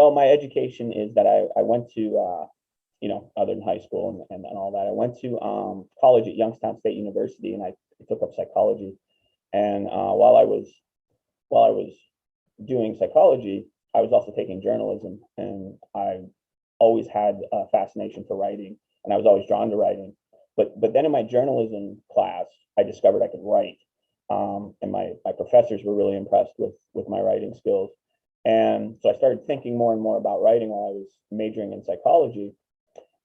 Well, my education is that I went to, other than high school and all that, I went to college at Youngstown State University, and I took up psychology. And while I was doing psychology, I was also taking journalism, and I always had a fascination for writing, and I was always drawn to writing. But then in my journalism class, I discovered I could write, and my professors were really impressed with my writing skills. And so I started thinking more and more about writing while I was majoring in psychology.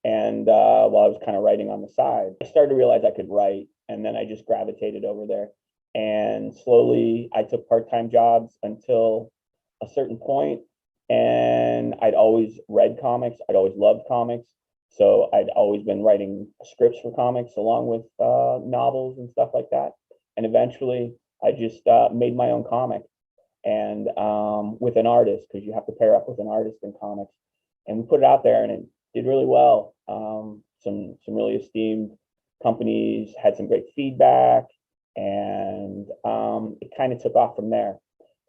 And while I was kind of writing on the side, I started to realize I could write, and then I just gravitated over there. And slowly, I took part-time jobs until a certain point, and I'd always read comics. I'd always loved comics, so I'd always been writing scripts for comics along with novels and stuff like that. And eventually, I just made my own comic, and with an artist, because you have to pair up with an artist in comics. And we put it out there, and it did really well. Some really esteemed companies had some great feedback, and it kind of took off from there.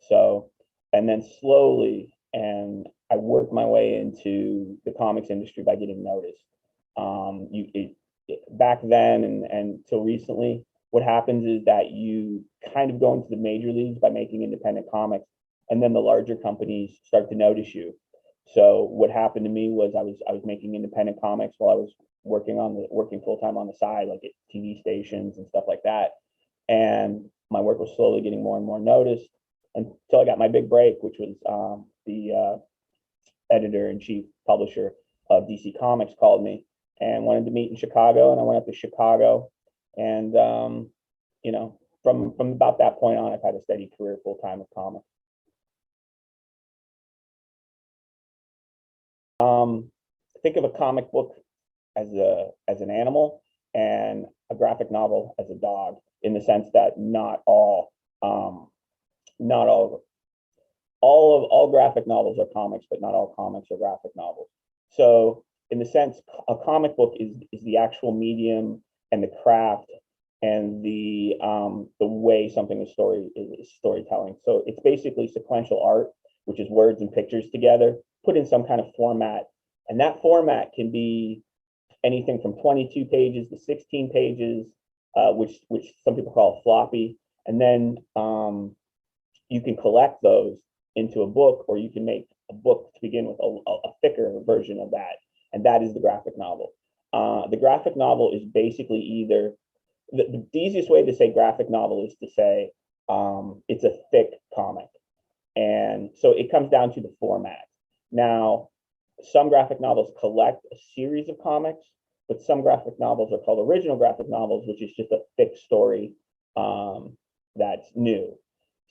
So, and then slowly, and I worked my way into the comics industry by getting noticed. Back then and till recently, what happens is that you kind of go into the major leagues by making independent comics, and then the larger companies start to notice you. So what happened to me was I was making independent comics while I was working full time on the side, like at TV stations and stuff like that. And my work was slowly getting more and more noticed until I got my big break, which was the editor in chief publisher of DC Comics called me and wanted to meet in Chicago, and I went up to Chicago, and from about that point on, I've had a steady career full time with comics. Think of a comic book as an animal, and a graphic novel as a dog, in the sense that not all graphic novels are comics, but not all comics are graphic novels. So in the sense, a comic book is the actual medium and the craft and the way something is storytelling. So it's basically sequential art, which is words and pictures together, put in some kind of format. And that format can be anything from 22 pages to 16 pages, which some people call a floppy. And then you can collect those into a book, or you can make a book to begin with, a thicker version of that. And that is the graphic novel. The graphic novel is basically either, the easiest way to say graphic novel is to say it's a thick comic. And so it comes down to the format. Now, some graphic novels collect a series of comics, but some graphic novels are called original graphic novels, which is just a thick story that's new.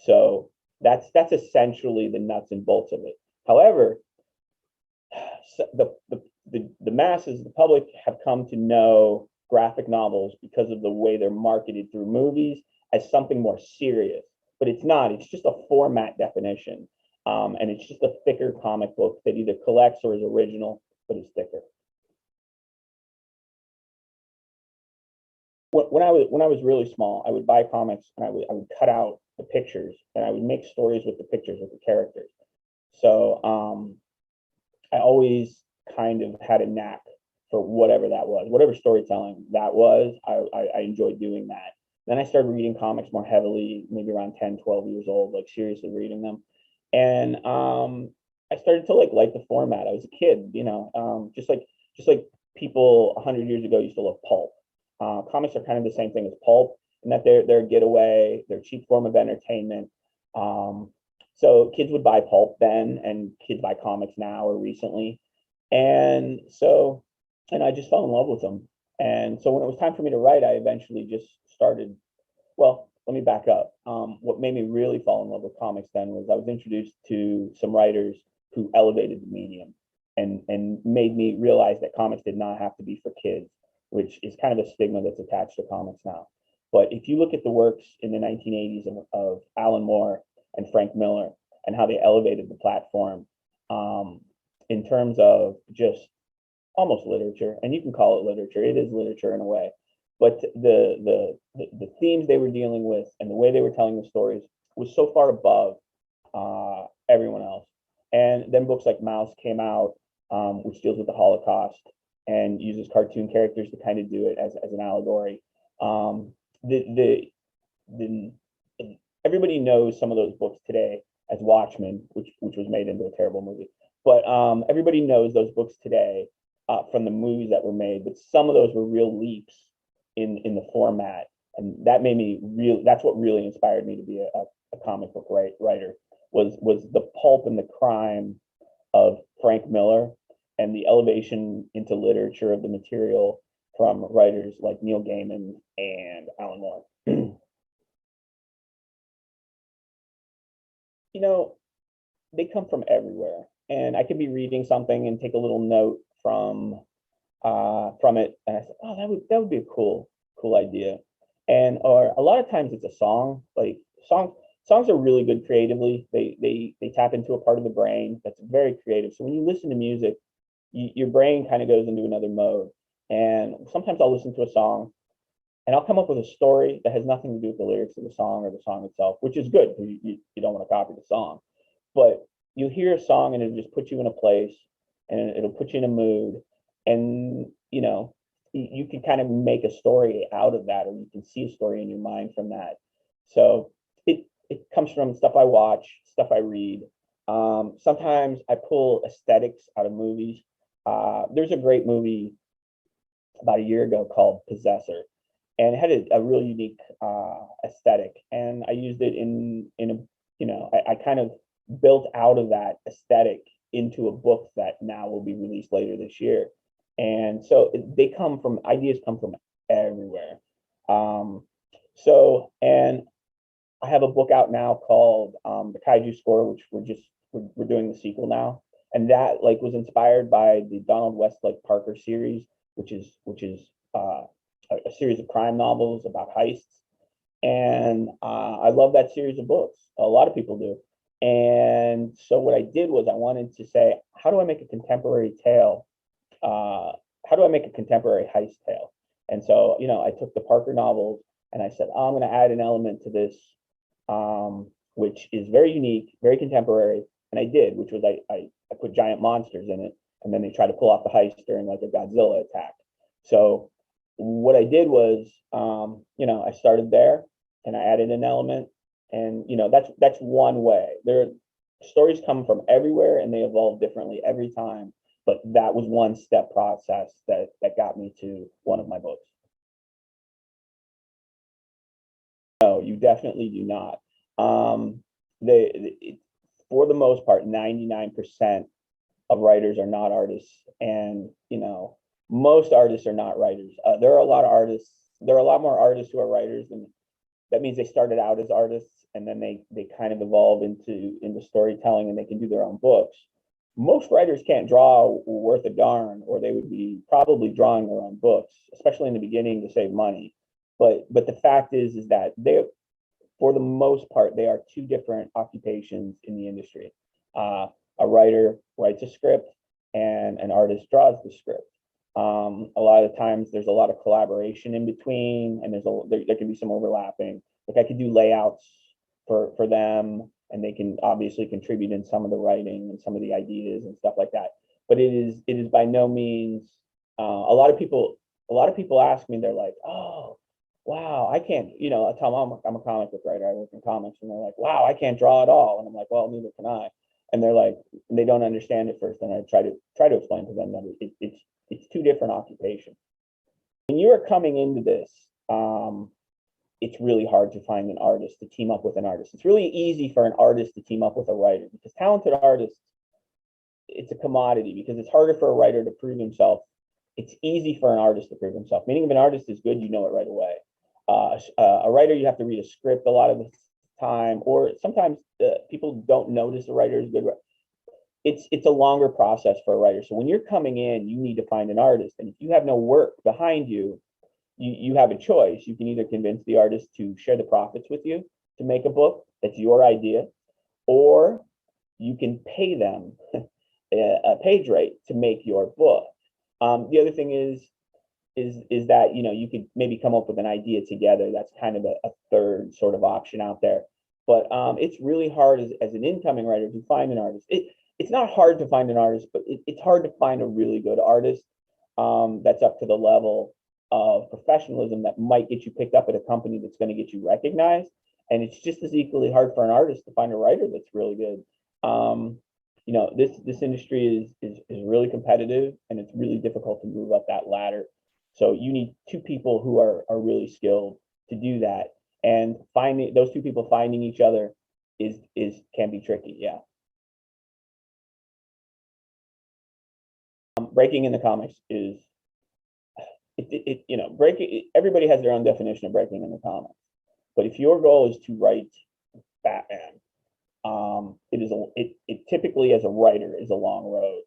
So that's essentially the nuts and bolts of it. However, the masses, the public, have come to know graphic novels because of the way they're marketed through movies as something more serious. But it's not. It's just a format definition. And it's just a thicker comic book that either collects or is original, but is thicker. When I was really small, I would buy comics, and I would cut out the pictures, and I would make stories with the pictures with the characters. So I always kind of had a knack for whatever that was, whatever storytelling that was. I enjoyed doing that. Then I started reading comics more heavily, maybe around 10, 12 years old, like seriously reading them. And I started to like the format. I was a kid, just like people 100 years ago used to love pulp. Comics are kind of the same thing as pulp, in that they're a getaway, they're a cheap form of entertainment. So kids would buy pulp then, and kids buy comics now or recently. And I just fell in love with them. And so when it was time for me to write, I eventually just started. Well, let me back up. What made me really fall in love with comics then was I was introduced to some writers who elevated the medium and made me realize that comics did not have to be for kids, which is kind of a stigma that's attached to comics now. But if you look at the works in the 1980s of Alan Moore and Frank Miller, and how they elevated the platform in terms of just almost literature, and you can call it literature, it is literature in a way, but the themes they were dealing with and the way they were telling the stories was so far above everyone else. And then books like Maus came out, which deals with the Holocaust and uses cartoon characters to kind of do it as an allegory. The everybody knows some of those books today as Watchmen, which was made into a terrible movie. But everybody knows those books today from the movies that were made. But some of those were real leaps in the format, and that made me really. That's what really inspired me to be a comic book writer. Was the pulp and the crime of Frank Miller and the elevation into literature of the material from writers like Neil Gaiman and Alan Moore. You know, they come from everywhere, and I could be reading something and take a little note from it, and I said, oh, that would be a cool idea. And or a lot of times it's a song. Like songs are really good creatively. They tap into a part of the brain that's very creative. So when you listen to music, your brain kind of goes into another mode. And sometimes I'll listen to a song and I'll come up with a story that has nothing to do with the lyrics of the song or the song itself, which is good because you don't want to copy the song. But you hear a song and it just puts you in a place and it'll put you in a mood. And, you can kind of make a story out of that, or you can see a story in your mind from that. So it comes from stuff I watch, stuff I read. Sometimes I pull aesthetics out of movies. There's a great movie about a year ago called Possessor, and it had a really unique aesthetic, and I used it I kind of built out of that aesthetic into a book that now will be released later this year. And so ideas come from everywhere. And I have a book out now called The Kaiju Score, which we're doing the sequel now, and that was inspired by the Donald Westlake Parker series, which is a series of crime novels about heists. And I love that series of books. A lot of people do. And so what I did was I wanted to say, how do I make a contemporary tale? How do I make a contemporary heist tale? And so, I took the Parker novels and I said, oh, I'm going to add an element to this, which is very unique, very contemporary. And I did, which was I put giant monsters in it, and then they try to pull off the heist during a Godzilla attack. So what I did was, I started there and I added an element, and that's one way. Stories come from everywhere and they evolve differently every time. But that was one step process that got me to one of my books. No, you definitely do not. For the most part, 99% of writers are not artists, and most artists are not writers. There are a lot of artists. There are a lot more artists who are writers, and that means they started out as artists, and then they kind of evolve into storytelling, and they can do their own books. Most writers can't draw worth a darn, or they would be probably drawing their own books, especially in the beginning to save money. But the fact is that for the most part, they are two different occupations in the industry. A writer writes a script, and an artist draws the script. A lot of times, there's a lot of collaboration in between, and there can be some overlapping. Like I could do layouts for them, and they can obviously contribute in some of the writing and some of the ideas and stuff like that. But it is by no means. A lot of people ask me, they're like, oh, wow, I can't. I tell them I'm a comic book writer. I work in comics, and they're like, wow, I can't draw at all. And I'm like, well, neither can I. And they're like, they don't understand it first, and I try to explain to them that it's two different occupations. When you are coming into this, it's really hard to find an artist to team up with an artist. It's really easy for an artist to team up with a writer, because talented artists, it's a commodity, because it's harder for a writer to prove himself. It's easy for an artist to prove himself. Meaning if an artist is good, you know it right away. A writer, you have to read a script a lot of the time, or sometimes people don't notice a writer is good. It's a longer process for a writer. So when you're coming in, you need to find an artist. And if you have no work behind you, you have a choice. You can either convince the artist to share the profits with you to make a book that's your idea, or you can pay them a page rate to make your book. The other thing is that you could maybe come up with an idea together. That's kind of a third sort of option out there. But it's really hard as an incoming writer to find an artist. it's not hard to find an artist, but it's hard to find a really good artist that's up to the level of professionalism that might get you picked up at a company that's going to get you recognized. And it's just as equally hard for an artist to find a writer that's really good. This industry is really competitive, and it's really difficult to move up that ladder. So you need two people who are really skilled to do that, and finding those two people finding each other is can be tricky. Yeah. Breaking in the comics is breaking. Everybody has their own definition of breaking in the comics, but if your goal is to write Batman, it typically as a writer is a long road,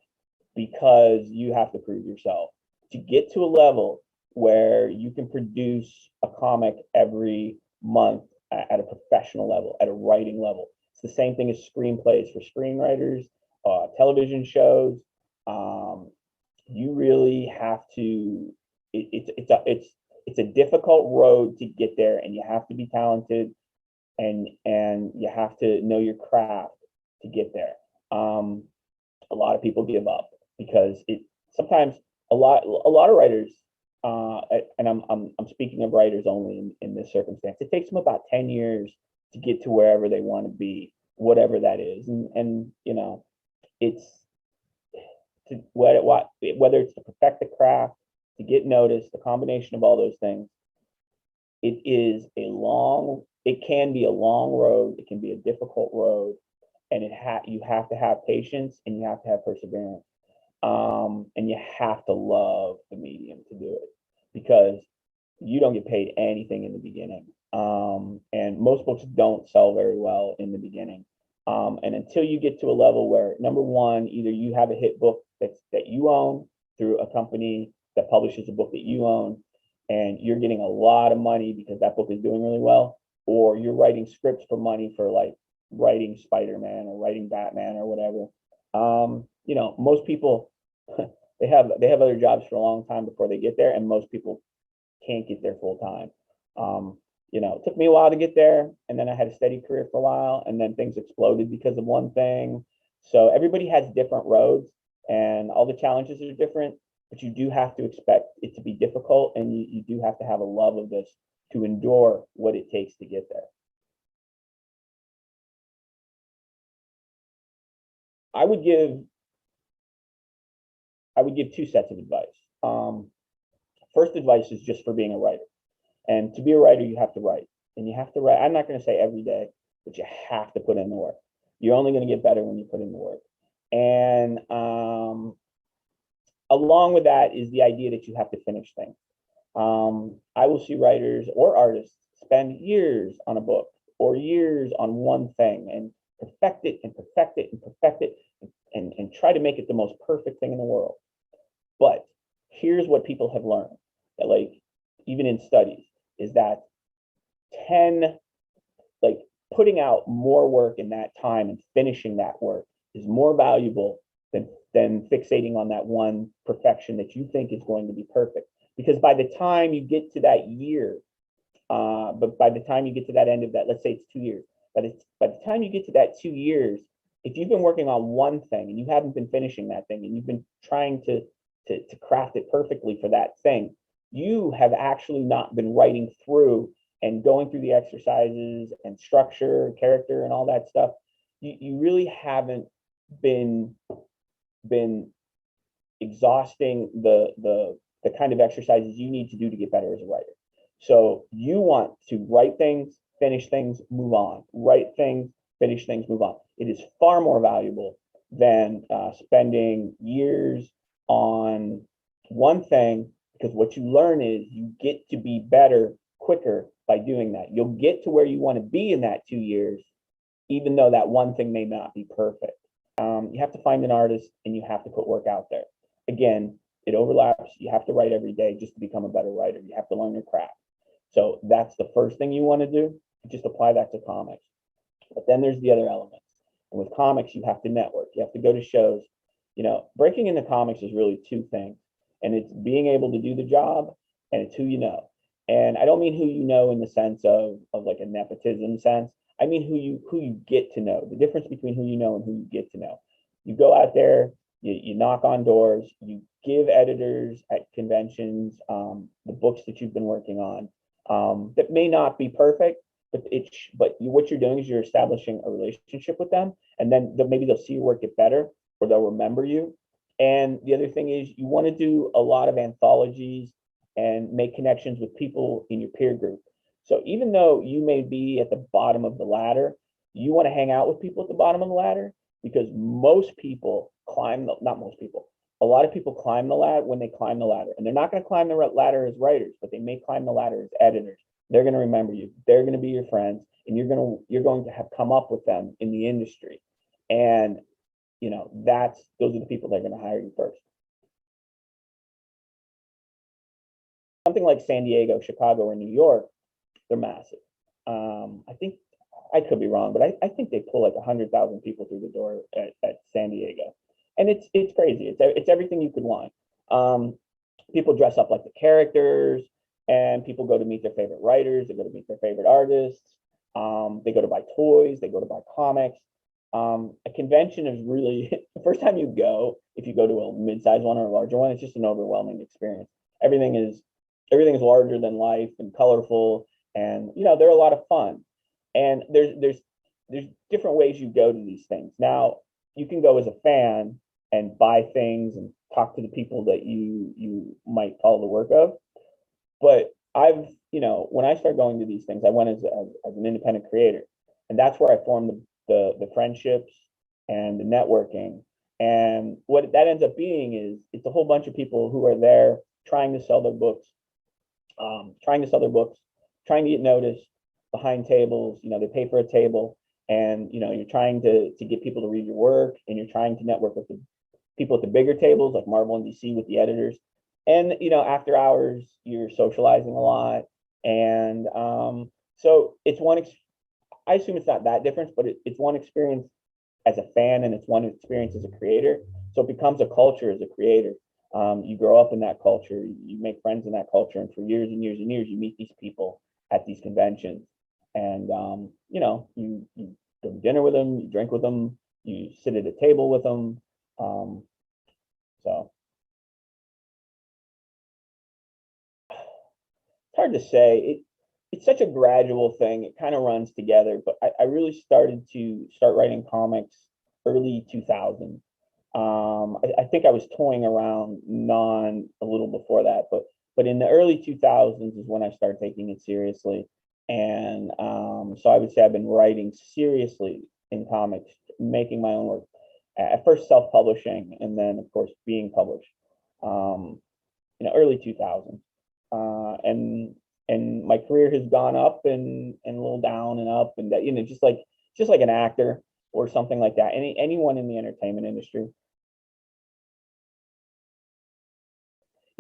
because you have to prove yourself to get to a level where you can produce a comic every month at a professional level, at a writing level. It's the same thing as screenplays for screenwriters, television shows. You really have to. It's a difficult road to get there, and you have to be talented, and you have to know your craft to get there. A lot of people give up because it sometimes a lot of writers, and I'm speaking of writers only in this circumstance. It takes them about 10 years to get to wherever they want to be, whatever that is, and it's whether it's to perfect the craft, to get noticed, the combination of all those things. It can be a long road. It can be a difficult road, and you have to have patience, and you have to have perseverance, and you have to love the medium to do it, because you don't get paid anything in the beginning, and most books don't sell very well in the beginning, and until you get to a level where, number one, either you have a hit book that you own through a company that publishes a book that you own, and you're getting a lot of money because that book is doing really well, or you're writing scripts for money for like writing Spider-Man or writing Batman or whatever. Most people they have other jobs for a long time before they get there, and most people can't get there full time. It took me a while to get there, and then I had a steady career for a while, and then things exploded because of one thing. So everybody has different roads, and all the challenges are different, but you do have to expect it to be difficult, and you do have to have a love of this to endure what it takes to get there. I would give two sets of advice. First advice is just for being a writer, and to be a writer, you have to write, and you have to write. I'm not going to say every day, but you have to put in the work. You're only going to get better when you put in the work, and along with that is the idea that you have to finish things. I will see writers or artists spend years on a book or years on one thing and perfect it and perfect it and perfect it, and try to make it the most perfect thing in the world. But here's what people have learned, that like even in studies, is that 10 like putting out more work in that time and finishing that work is more valuable than fixating on that one perfection that you think is going to be perfect. Because by the time you get to that year, but by the time you get to that end of that, let's say it's 2 years, but by the time you get to that 2 years, if you've been working on one thing and you haven't been finishing that thing, and you've been trying to craft it perfectly for that thing, you have actually not been writing through and going through the exercises and structure, character, and all that stuff. You really haven't been exhausting the kind of exercises you need to do to get better as a writer. So you want to write things, finish things, move on. Write things, finish things, move on. It is far more valuable than spending years on one thing, because what you learn is you get to be better quicker by doing that. You'll get to where you want to be in that 2 years, even though that one thing may not be perfect. You have to find an artist, and you have to put work out there. Again, it overlaps. You have to write every day just to become a better writer. You have to learn your craft. So that's the first thing you want to do. Just apply that to comics. But then there's the other elements. And with comics, you have to network. You have to go to shows. Breaking into comics is really two things. And it's being able to do the job, and it's who you know. And I don't mean who you know in the sense of like a nepotism sense. I mean who you get to know. The difference between who you know and who you get to know. You go out there, you knock on doors, you give editors at conventions the books that you've been working on that may not be perfect, but what you're doing is you're establishing a relationship with them, and then maybe they'll see your work get better, or they'll remember you. And the other thing is you want to do a lot of anthologies and make connections with people in your peer group. So even though you may be at the bottom of the ladder, you want to hang out with people at the bottom of the ladder, because most people climb the, not most people, a lot of people climb the ladder when they climb the ladder, and they're not going to climb the ladder as writers, but they may climb the ladder as editors. They're going to remember you. They're going to be your friends, and you're going to have come up with them in the industry. And those are the people that are going to hire you first. Something like San Diego, Chicago, or New York, they're massive. I think I could be wrong, but I think they pull like 100,000 people through the door at San Diego, and it's crazy. It's everything you could want. People dress up like the characters, and people go to meet their favorite writers. They go to meet their favorite artists. They go to buy toys. They go to buy comics. A convention is really the first time you go. If you go to a mid-sized one or a larger one, it's just an overwhelming experience. Everything is larger than life and colorful, and they're a lot of fun. And there's different ways you go to these things. Now you can go as a fan and buy things and talk to the people that you might follow the work of. But when I started going to these things, I went as an independent creator, and that's where I formed the friendships and the networking. And what that ends up being is it's a whole bunch of people who are there trying to sell their books, trying to get noticed behind tables. They pay for a table, and you're trying to get people to read your work, and you're trying to network with the people at the bigger tables like Marvel and DC with the editors. And after hours, you're socializing a lot. And so it's I assume it's not that different, but it's one experience as a fan, and it's one experience as a creator. So it becomes a culture as a creator. You grow up in that culture, you make friends in that culture, and for years and years and years, you meet these people at these conventions. And you go to dinner with them, you drink with them, you sit at a table with them. So it's hard to say. It's such a gradual thing. It kind of runs together, but I really started to start writing comics early 2000. I think I was toying around non a little before that, but in the early 2000s is when I started taking it seriously. And so I would say I've been writing seriously in comics, making my own work. At first self-publishing, and then of course being published. Early 2000s. And my career has gone up and a little down and up, and that, just like an actor or something like that. Anyone in the entertainment industry.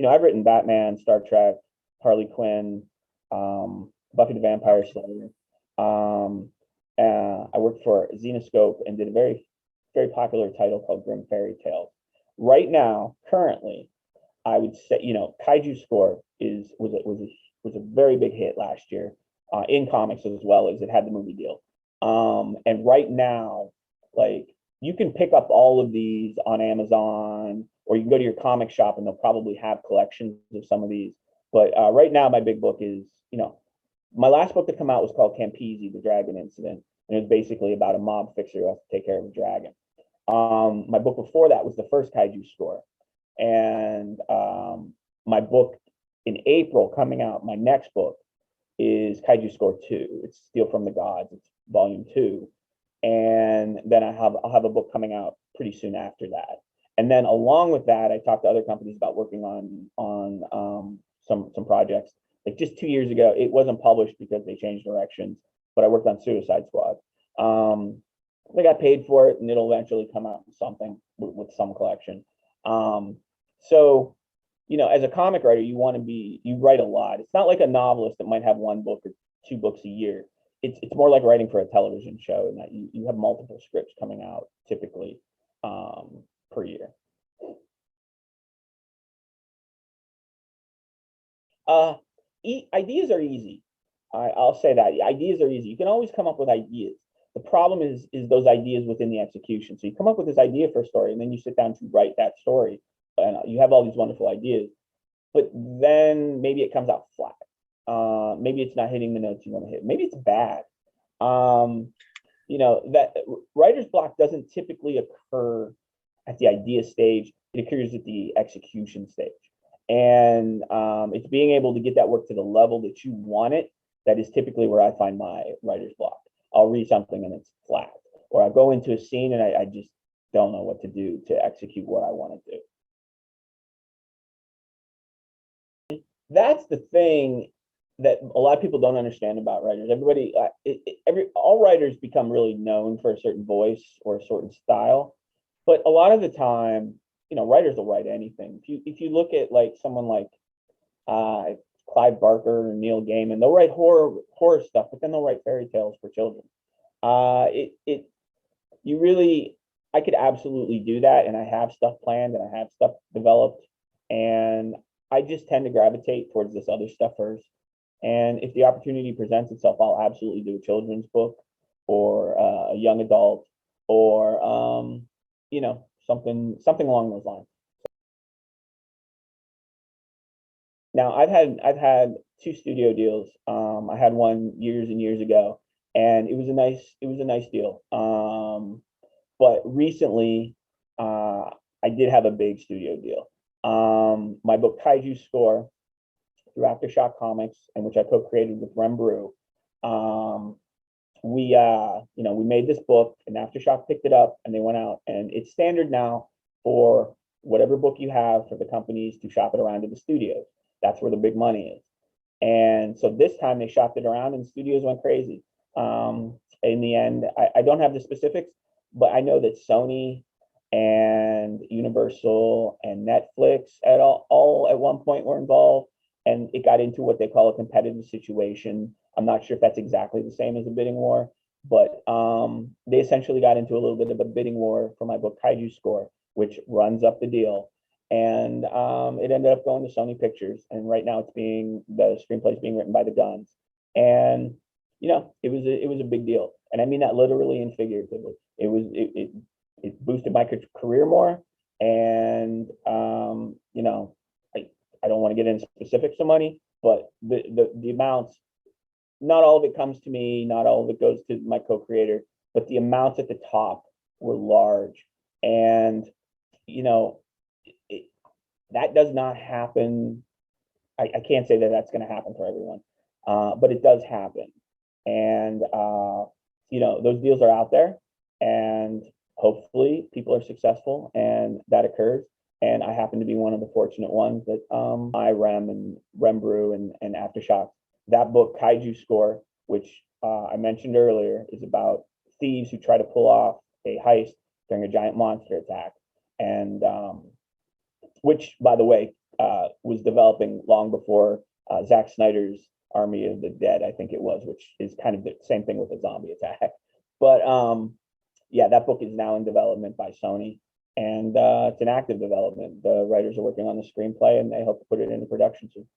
I've written Batman, Star Trek, Harley Quinn, Buffy the Vampire Slayer. I worked for Zenescope and did a very, very popular title called Grim Fairy Tales. Right now, currently, I would say, Kaiju Score was a very big hit last year in comics, as well as it had the movie deal. And right now, like, you can pick up all of these on Amazon, or you can go to your comic shop and they'll probably have collections of some of these. But right now, my big book is, my last book to come out was called Campisi, the Dragon Incident. And it was basically about a mob fixer who has to take care of a dragon. My book before that was the first Kaiju Score. And my book in April coming out, my next book is Kaiju Score 2. It's Steal from the Gods. It's volume 2. And then I'll have a book coming out pretty soon after that. And then along with that, I talked to other companies about working on some projects. Like just 2 years ago, it wasn't published because they changed directions, but I worked on Suicide Squad. I got paid for it, and it'll eventually come out with something with some collection. So, as a comic writer, you write a lot. It's not like a novelist that might have one book or two books a year. It's more like writing for a television show, in that you have multiple scripts coming out typically per year. Ideas are easy. I'll say that ideas are easy. You can always come up with ideas. the problem is those ideas within the execution. So you come up with this idea for a story, and then you sit down to write that story, and you have all these wonderful ideas, but then maybe it comes out flat. Maybe it's not hitting the notes you want to hit. Maybe it's bad. That writer's block doesn't typically occur at the idea stage. It occurs at the execution stage. And it's being able to get that work to the level that you want it. That is typically where I find my writer's block. I'll read something and it's flat, or I go into a scene and I just don't know what to do to execute what I want to do. That's the thing that a lot of people don't understand about writers. All writers become really known for a certain voice or a certain style, but a lot of the time, writers will write anything. If you look at like someone like Clive Barker or Neil Gaiman, they'll write horror stuff, but then they'll write fairy tales for children. I could absolutely do that, and I have stuff planned and I have stuff developed, and I just tend to gravitate towards this other stuff first. And if the opportunity presents itself, I'll absolutely do a children's book or a young adult or something along those lines. Now I've had two studio deals. I had one years and years ago, and it was a nice deal. But recently, I did have a big studio deal. My book Kaiju Score through Aftershock Comics, and which I co-created with Rem Brew. We made this book, and Aftershock picked it up, and they went out, and it's standard now for whatever book you have for the companies to shop it around to the studios. That's where the big money is. And so this time they shopped it around, and studios went crazy. In the end, I don't have the specifics, but I know that Sony and Universal and Netflix all at one point were involved, and it got into what they call a competitive situation. I'm not sure if that's exactly the same as a bidding war, but they essentially got into a little bit of a bidding war for my book Kaiju Score, which runs up the deal. And it ended up going to Sony Pictures, and right now the screenplay is being written by the Guns. And it was a big deal, and I mean that literally and figuratively. It boosted my career more, and I don't want to get into specifics of money, but the amounts, not all of it comes to me, not all of it goes to my co-creator, but the amounts at the top were large. And that does not happen. I can't say that that's going to happen for everyone, but it does happen. And those deals are out there, and hopefully people are successful and that occurs. And I happen to be one of the fortunate ones that Rem and Rem Brew and Aftershock. That book, Kaiju Score, which I mentioned earlier, is about thieves who try to pull off a heist during a giant monster attack. And which, by the way, was developing long before Zack Snyder's Army of the Dead, I think it was, which is kind of the same thing with the zombie attack. But yeah, that book is now in development by Sony, and it's an active development. The writers are working on the screenplay, and they hope to put it into production soon.